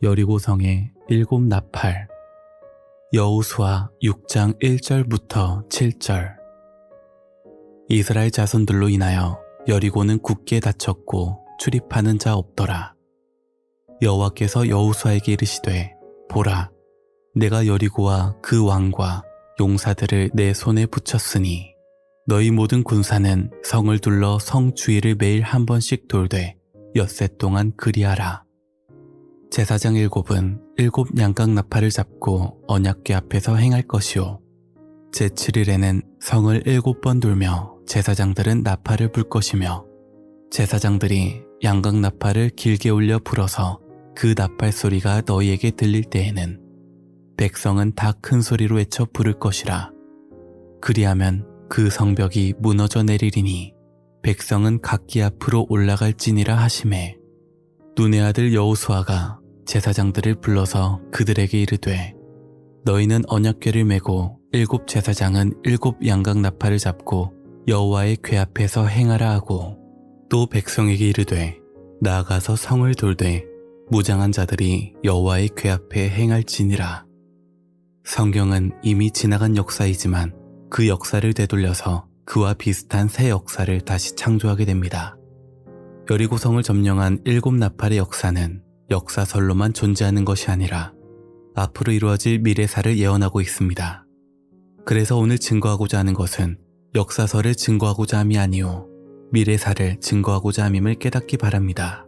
여리고성의 일곱 나팔. 여호수아 6장 1절부터 7절. 이스라엘 자손들로 인하여 여리고는 굳게 닫혔고 출입하는 자 없더라. 여호와께서 여호수아에게 이르시되, 보라, 내가 여리고와 그 왕과 용사들을 내 손에 붙였으니 너희 모든 군사는 성을 둘러 성 주위를 매일 한 번씩 돌되 엿새 동안 그리하라. 제사장 7은 7 양각 나팔을 잡고 언약궤 앞에서 행할 것이요, 제7일에는 성을 7번 돌며 제사장들은 나팔을 불 것이며, 제사장들이 양각 나팔을 길게 올려 불어서 그 나팔 소리가 너희에게 들릴 때에는 백성은 다 큰 소리로 외쳐 부를 것이라. 그리하면 그 성벽이 무너져 내리리니 백성은 각기 앞으로 올라갈지니라 하시매, 눈의 아들 여호수아가 제사장들을 불러서 그들에게 이르되, 너희는 언약궤를 메고 7 제사장은 7 양각 나팔을 잡고 여호와의 궤 앞에서 행하라 하고, 또 백성에게 이르되, 나아가서 성을 돌되 무장한 자들이 여호와의 궤 앞에 행할지니라. 성경은 이미 지나간 역사이지만 그 역사를 되돌려서 그와 비슷한 새 역사를 다시 창조하게 됩니다. 여리고성을 점령한 7 나팔의 역사는 역사설로만 존재하는 것이 아니라 앞으로 이루어질 미래사를 예언하고 있습니다. 그래서 오늘 증거하고자 하는 것은 역사설을 증거하고자 함이 아니오 미래사를 증거하고자 함임을 깨닫기 바랍니다.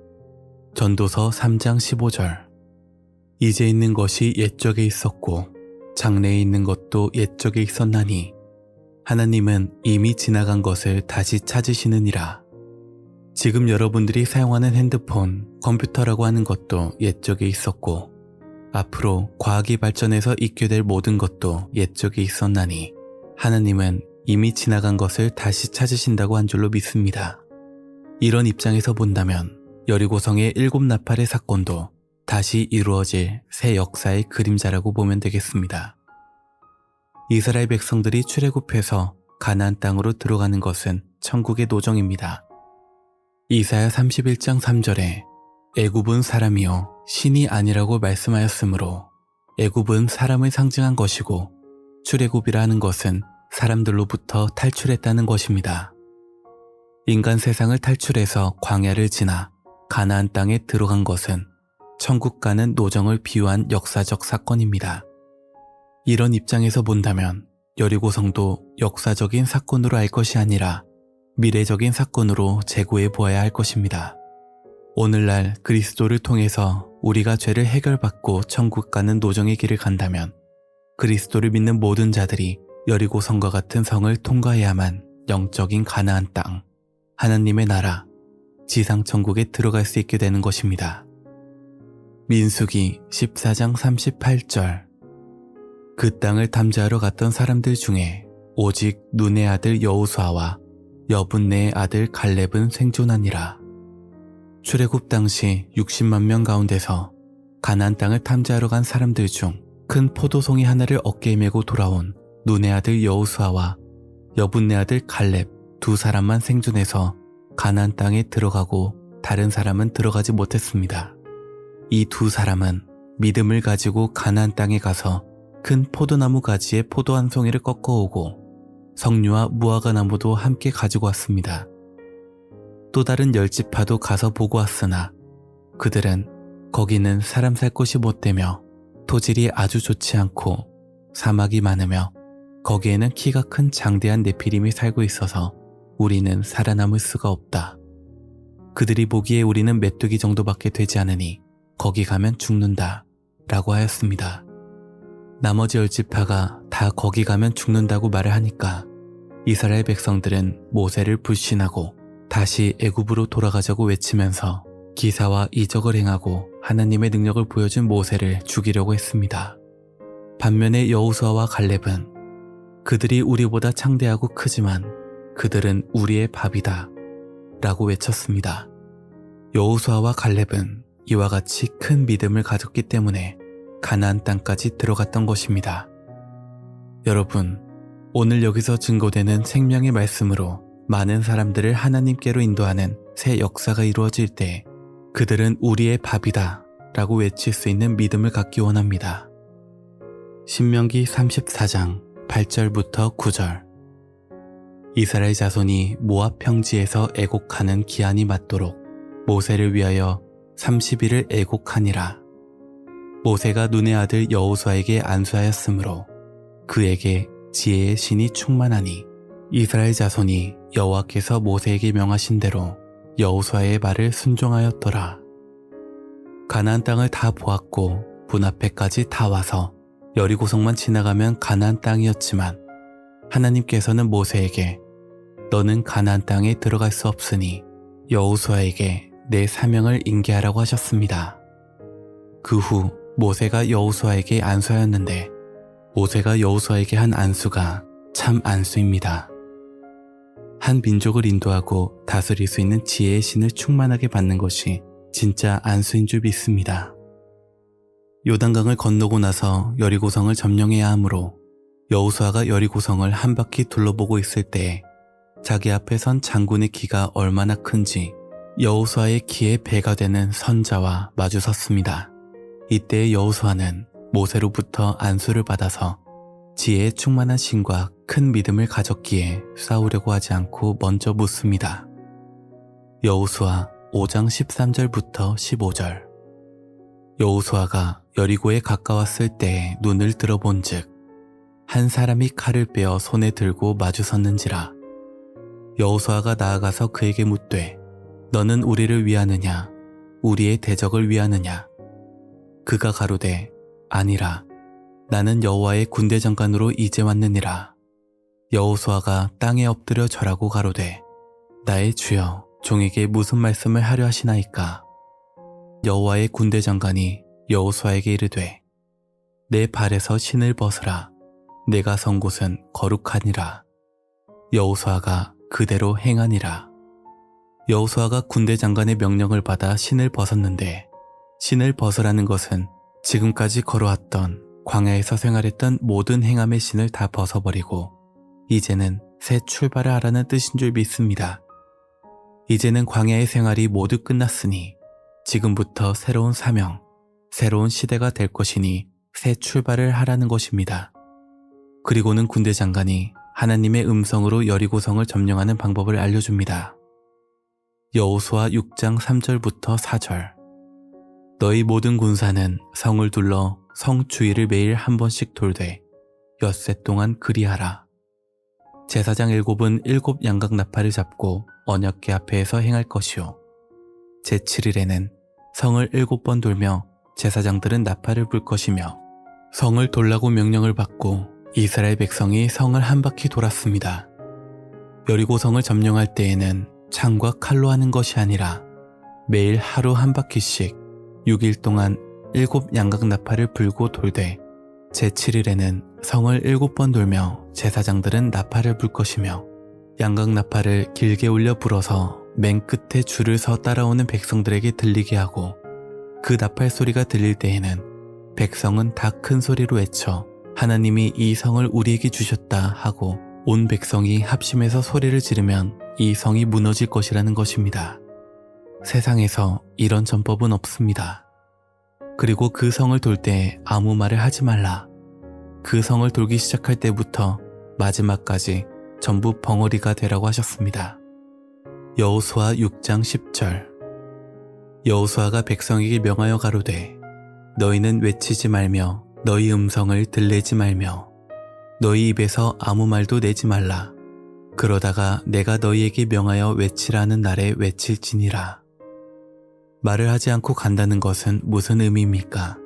전도서 3장 15절. 이제 있는 것이 옛적에 있었고 장래에 있는 것도 옛적에 있었나니 하나님은 이미 지나간 것을 다시 찾으시느니라. 지금 여러분들이 사용하는 핸드폰, 컴퓨터라고 하는 것도 옛적에 있었고 앞으로 과학이 발전해서 있게 될 모든 것도 옛적에 있었나니 하나님은 이미 지나간 것을 다시 찾으신다고 한 줄로 믿습니다. 이런 입장에서 본다면 여리고성의 7 나팔의 사건도 다시 이루어질 새 역사의 그림자라고 보면 되겠습니다. 이스라엘 백성들이 출애굽해서 가나안 땅으로 들어가는 것은 천국의 노정입니다. 이사야 31장 3절에 애굽은 사람이요 신이 아니라고 말씀하였으므로 애굽은 사람을 상징한 것이고 출애굽이라 하는 것은 사람들로부터 탈출했다는 것입니다. 인간 세상을 탈출해서 광야를 지나 가나안 땅에 들어간 것은 천국 가는 노정을 비유한 역사적 사건입니다. 이런 입장에서 본다면 여리고성도 역사적인 사건으로 알 것이 아니라 미래적인 사건으로 재고해 보아야 할 것입니다. 오늘날 그리스도를 통해서 우리가 죄를 해결받고 천국 가는 노정의 길을 간다면 그리스도를 믿는 모든 자들이 여리고성과 같은 성을 통과해야만 영적인 가나안 땅, 하나님의 나라, 지상천국에 들어갈 수 있게 되는 것입니다. 민수기 14장 38절. 그 땅을 탐지하러 갔던 사람들 중에 오직 눈의 아들 여호수아와 여분네의 아들 갈렙은 생존하니라. 출애굽 당시 60만 명 가운데서 가나안 땅을 탐지하러 간 사람들 중 큰 포도송이 하나를 어깨에 메고 돌아온 눈의 아들 여호수아와 여분네 아들 갈렙 2 사람만 생존해서 가나안 땅에 들어가고 다른 사람은 들어가지 못했습니다. 이 2 사람은 믿음을 가지고 가나안 땅에 가서 큰 포도나무 가지에 포도 한 송이를 꺾어오고 석류와 무화과 나무도 함께 가지고 왔습니다. 또 다른 10지파도 가서 보고 왔으나 그들은 거기는 사람 살 곳이 못되며 토질이 아주 좋지 않고 사막이 많으며 거기에는 키가 큰 장대한 네피림이 살고 있어서 우리는 살아남을 수가 없다. 그들이 보기에 우리는 메뚜기 정도밖에 되지 않으니 거기 가면 죽는다 라고 하였습니다. 나머지 10지파가 다 거기 가면 죽는다고 말을 하니까 이스라엘 백성들은 모세를 불신하고 다시 애굽으로 돌아가자고 외치면서 기사와 이적을 행하고 하나님의 능력을 보여준 모세를 죽이려고 했습니다. 반면에 여호수아와 갈렙은 그들이 우리보다 창대하고 크지만 그들은 우리의 밥이다 라고 외쳤습니다. 여호수아와 갈렙은 이와 같이 큰 믿음을 가졌기 때문에 가나안 땅까지 들어갔던 것입니다. 여러분, 오늘 여기서 증거되는 생명의 말씀으로 많은 사람들을 하나님께로 인도하는 새 역사가 이루어질 때 그들은 우리의 밥이다 라고 외칠 수 있는 믿음을 갖기 원합니다. 신명기 34장 8절부터 9절. 이스라엘 자손이 모압 평지에서 애곡하는 기한이 맞도록 모세를 위하여 30일을 애곡하니라. 모세가 눈의 아들 여호수아에게 안수하였으므로 그에게 지혜의 신이 충만하니 이스라엘 자손이 여호와께서 모세에게 명하신 대로 여호수아의 말을 순종하였더라. 가나안 땅을 다 보았고 분 앞에까지 다 와서 여리고성만 지나가면 가나안 땅이었지만 하나님께서는 모세에게 너는 가나안 땅에 들어갈 수 없으니 여호수아에게 내 사명을 인계하라고 하셨습니다. 그 후 모세가 여호수아에게 안수하였는데 모세가 여호수아에게 한 안수가 참 안수입니다. 한 민족을 인도하고 다스릴 수 있는 지혜의 신을 충만하게 받는 것이 진짜 안수인 줄 믿습니다. 요단강을 건너고 나서 여리고성을 점령해야 하므로 여호수아가 여리고성을 한 바퀴 둘러보고 있을 때에 자기 앞에 선 장군의 키가 얼마나 큰지 여호수아의 키에 배가 되는 선자와 마주섰습니다. 이때 여호수아는 모세로부터 안수를 받아서 지혜에 충만한 신과 큰 믿음을 가졌기에 싸우려고 하지 않고 먼저 묻습니다. 여호수아 5장 13절부터 15절. 여호수아가 여리고에 가까웠을 때 눈을 들어본 즉 한 사람이 칼을 빼어 손에 들고 마주섰는지라. 여호수아가 나아가서 그에게 묻되 너는 우리를 위하느냐 우리의 대적을 위하느냐. 그가 가로되 아니라 나는 여호와의 군대 장관으로 이제 왔느니라. 여호수아가 땅에 엎드려 절하고 가로되 나의 주여 종에게 무슨 말씀을 하려 하시나이까. 여호와의 군대 장관이 여호수아에게 이르되 내 발에서 신을 벗으라. 내가 선 곳은 거룩하니라. 여호수아가 그대로 행하니라. 여호수아가 군대 장관의 명령을 받아 신을 벗었는데 신을 벗으라는 것은 지금까지 걸어왔던 광야에서 생활했던 모든 행함의 신을 다 벗어버리고 이제는 새 출발을 하라는 뜻인 줄 믿습니다. 이제는 광야의 생활이 모두 끝났으니 지금부터 새로운 사명, 새로운 시대가 될 것이니 새 출발을 하라는 것입니다. 그리고는 군대 장관이 하나님의 음성으로 여리고성을 점령하는 방법을 알려줍니다. 여호수아 6장 3절부터 4절. 너희 모든 군사는 성을 둘러 성 주위를 매일 한 번씩 돌되 엿새 동안 그리하라. 제사장 7은 7 양각 나팔을 잡고 언약궤 앞에서 행할 것이요. 제7일에는 성을 7번 돌며 제사장들은 나팔을 불 것이며 성을 돌라고 명령을 받고 이스라엘 백성이 성을 한 바퀴 돌았습니다. 여리고성을 점령할 때에는 창과 칼로 하는 것이 아니라 매일 하루 한 바퀴씩 6일 동안 7 양각 나팔을 불고 돌되 제7일에는 성을 7번 돌며 제사장들은 나팔을 불 것이며 양각 나팔을 길게 올려 불어서 맨 끝에 줄을 서 따라오는 백성들에게 들리게 하고 그 나팔 소리가 들릴 때에는 백성은 다 큰 소리로 외쳐 하나님이 이 성을 우리에게 주셨다 하고 온 백성이 합심해서 소리를 지르면 이 성이 무너질 것이라는 것입니다. 세상에서 이런 전법은 없습니다. 그리고 그 성을 돌 때 아무 말을 하지 말라. 그 성을 돌기 시작할 때부터 마지막까지 전부 벙어리가 되라고 하셨습니다. 여호수아 6장 10절. 여호수아가 백성에게 명하여 가로되 너희는 외치지 말며 너희 음성을 들내지 말며 너희 입에서 아무 말도 내지 말라. 그러다가 내가 너희에게 명하여 외치라는 날에 외칠지니라. 말을 하지 않고 간다는 것은 무슨 의미입니까?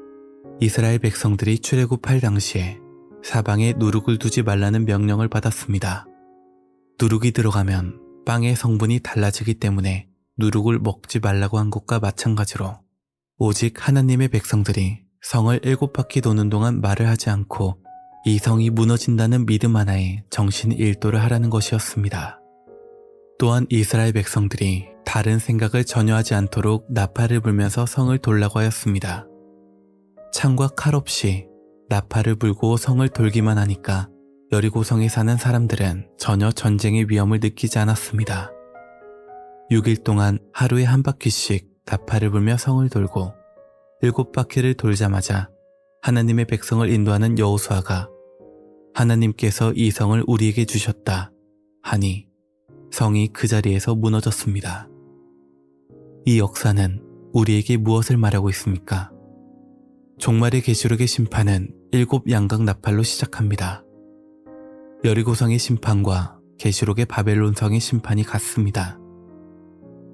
이스라엘 백성들이 출애굽할 당시에 사방에 누룩을 두지 말라는 명령을 받았습니다. 누룩이 들어가면 빵의 성분이 달라지기 때문에 누룩을 먹지 말라고 한 것과 마찬가지로 오직 하나님의 백성들이 성을 7바퀴 도는 동안 말을 하지 않고 이 성이 무너진다는 믿음 하나에 정신일도를 하라는 것이었습니다. 또한 이스라엘 백성들이 다른 생각을 전혀 하지 않도록 나팔을 불면서 성을 돌라고 하였습니다. 창과 칼 없이 나팔을 불고 성을 돌기만 하니까 여리고성에 사는 사람들은 전혀 전쟁의 위험을 느끼지 않았습니다. 6일 동안 하루에 한 바퀴씩 나팔을 불며 성을 돌고 7바퀴를 돌자마자 하나님의 백성을 인도하는 여호수아가 하나님께서 이 성을 우리에게 주셨다 하니 성이 그 자리에서 무너졌습니다. 이 역사는 우리에게 무엇을 말하고 있습니까? 종말의 계시록의 심판은 7 양각 나팔로 시작합니다. 여리고성의 심판과 계시록의 바벨론성의 심판이 같습니다.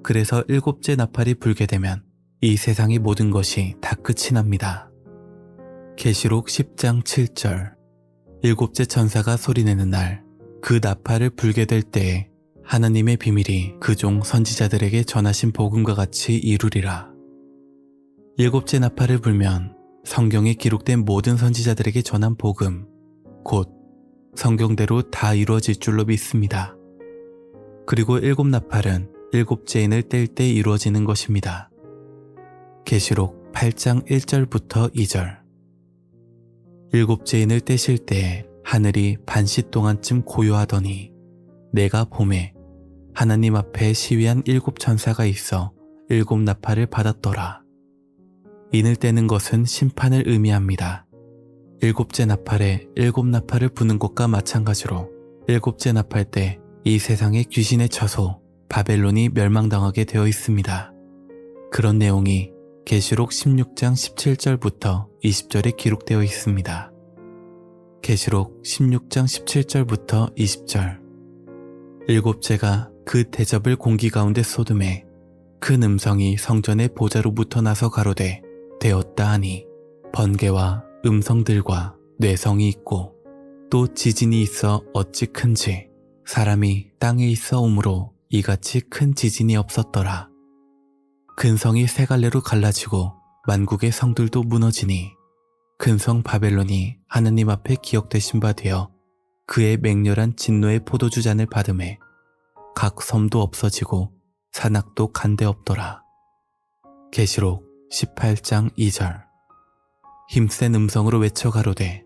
그래서 7째 나팔이 불게 되면 이 세상의 모든 것이 다 끝이 납니다. 계시록 10장 7절 7째 천사가 소리내는 날 그 나팔을 불게 될 때에 하나님의 비밀이 그 종 선지자들에게 전하신 복음과 같이 이루리라. 7째 나팔을 불면 성경에 기록된 모든 선지자들에게 전한 복음, 곧 성경대로 다 이루어질 줄로 믿습니다. 그리고 7 나팔은 7째인을 뗄 때 이루어지는 것입니다. 계시록 8장 1절부터 2절 7째인을 떼실 때에 하늘이 반시 동안쯤 고요하더니 내가 봄에 하나님 앞에 시위한 7 천사가 있어 7 나팔을 받았더라. 인을 떼는 것은 심판을 의미합니다. 7째 나팔에 7 나팔을 부는 것과 마찬가지로 7째 나팔 때 이 세상의 귀신의 처소 바벨론이 멸망당하게 되어 있습니다. 그런 내용이 계시록 16장 17절부터 20절에 기록되어 있습니다. 계시록 16장 17절부터 20절 7째가 그 대접을 공기 가운데 쏟음에 큰 음성이 성전의 보좌로부터 나서 가로되 되었다 하니 번개와 음성들과 뇌성이 있고 또 지진이 있어 어찌 큰지 사람이 땅에 있어 오므로 이같이 큰 지진이 없었더라. 큰 성이 세 갈래로 갈라지고 만국의 성들도 무너지니 큰 성 바벨론이 하나님 앞에 기억되신 바 되어 그의 맹렬한 진노의 포도주 잔을 받음에 각 섬도 없어지고 산악도 간데 없더라. 계시록 18장 2절 힘센 음성으로 외쳐 가로되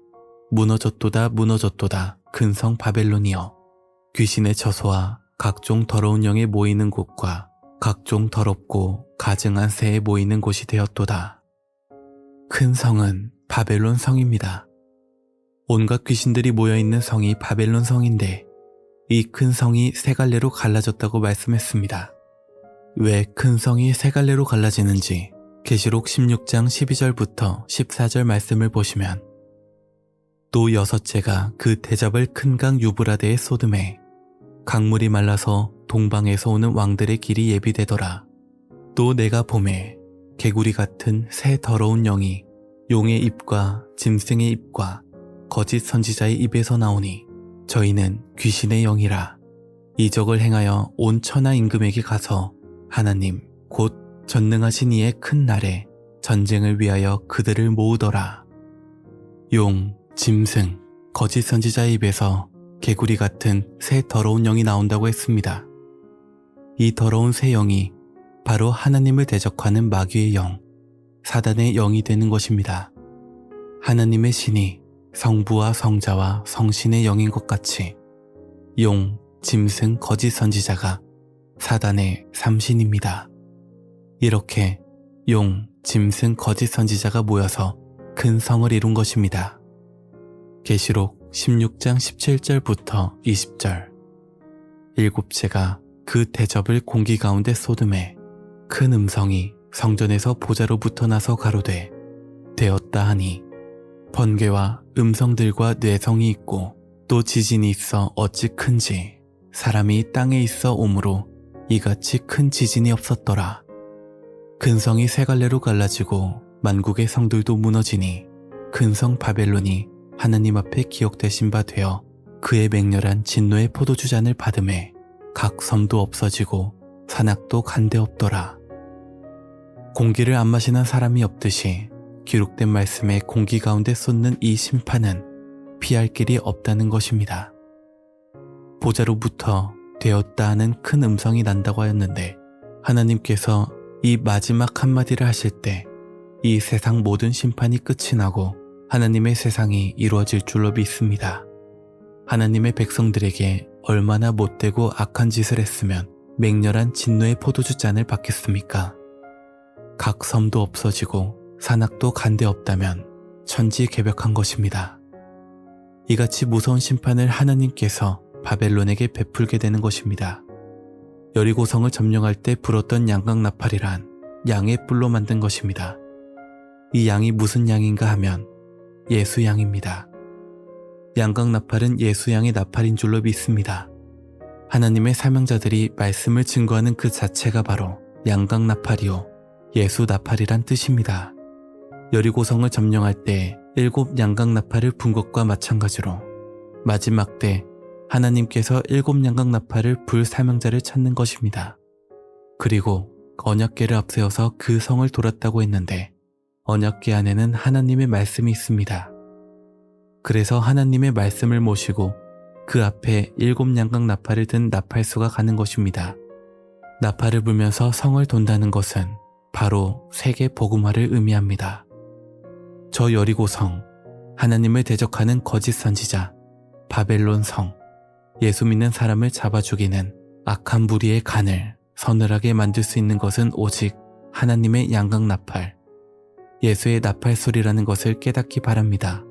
무너졌도다 무너졌도다 큰 성 바벨론이여 귀신의 처소와 각종 더러운 영에 모이는 곳과 각종 더럽고 가증한 새에 모이는 곳이 되었도다. 큰 성은 바벨론 성입니다. 온갖 귀신들이 모여있는 성이 바벨론 성인데 이 큰 성이 세 갈래로 갈라졌다고 말씀했습니다. 왜 큰 성이 세 갈래로 갈라지는지 계시록 16장 12절부터 14절 말씀을 보시면 또 6째가 그 대접을 큰 강 유브라데에 쏟음에 강물이 말라서 동방에서 오는 왕들의 길이 예비되더라. 또 내가 봄에 개구리 같은 새 더러운 영이 용의 입과 짐승의 입과 거짓 선지자의 입에서 나오니 저희는 귀신의 영이라. 이적을 행하여 온 천하 임금에게 가서 하나님 곧 전능하신 이의 큰 날에 전쟁을 위하여 그들을 모으더라. 용, 짐승, 거짓 선지자의 입에서 개구리 같은 새 더러운 영이 나온다고 했습니다. 이 더러운 새 영이 바로 하나님을 대적하는 마귀의 영, 사단의 영이 되는 것입니다. 하나님의 신이 성부와 성자와 성신의 영인 것 같이 용, 짐승, 거짓 선지자가 사단의 삼신입니다. 이렇게 용, 짐승, 거짓 선지자가 모여서 큰 성을 이룬 것입니다. 계시록 16장 17절부터 20절 7째가 그 대접을 공기 가운데 쏟음에 큰 음성이 성전에서 보좌로부터 나서 가로되 되었다 하니 번개와 음성들과 뇌성이 있고 또 지진이 있어 어찌 큰지 사람이 땅에 있어 오므로 이같이 큰 지진이 없었더라. 큰 성이 세 갈래로 갈라지고 만국의 성들도 무너지니 큰 성 바벨론이 하나님 앞에 기억되신 바 되어 그의 맹렬한 진노의 포도주 잔을 받음에 각 섬도 없어지고 산악도 간데 없더라. 공기를 안 마시는 사람이 없듯이 기록된 말씀에 공기 가운데 쏟는 이 심판은 피할 길이 없다는 것입니다. 보좌로부터 되었다 하는 큰 음성이 난다고 하였는데 하나님께서 이 마지막 한마디를 하실 때 이 세상 모든 심판이 끝이 나고 하나님의 세상이 이루어질 줄로 믿습니다. 하나님의 백성들에게 얼마나 못되고 악한 짓을 했으면 맹렬한 진노의 포도주 잔을 받겠습니까? 각 섬도 없어지고 산악도 간데 없다면 천지개벽한 것입니다. 이같이 무서운 심판을 하나님께서 바벨론에게 베풀게 되는 것입니다. 여리고성을 점령할 때 불었던 양각나팔이란 양의 뿔로 만든 것입니다. 이 양이 무슨 양인가 하면 예수 양입니다. 양각나팔은 예수 양의 나팔인 줄로 믿습니다. 하나님의 사명자들이 말씀을 증거하는 그 자체가 바로 양각나팔이요 예수 나팔이란 뜻입니다. 여리고성을 점령할 때 7 양각나팔을 분 것과 마찬가지로 마지막 때 하나님께서 7 양각나팔을 불 사명자를 찾는 것입니다. 그리고 언약궤를 앞세워서 그 성을 돌았다고 했는데 언약궤 안에는 하나님의 말씀이 있습니다. 그래서 하나님의 말씀을 모시고 그 앞에 7 양각나팔을 든 나팔수가 가는 것입니다. 나팔을 불면서 성을 돈다는 것은 바로 세계 복음화를 의미합니다. 저 여리고성, 하나님을 대적하는 거짓 선지자, 바벨론 성, 예수 믿는 사람을 잡아 죽이는 악한 무리의 간을 서늘하게 만들 수 있는 것은 오직 하나님의 양각나팔, 예수의 나팔소리라는 것을 깨닫기 바랍니다.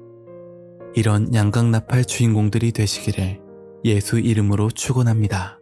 이런 양각나팔 주인공들이 되시기를 예수 이름으로 축원합니다.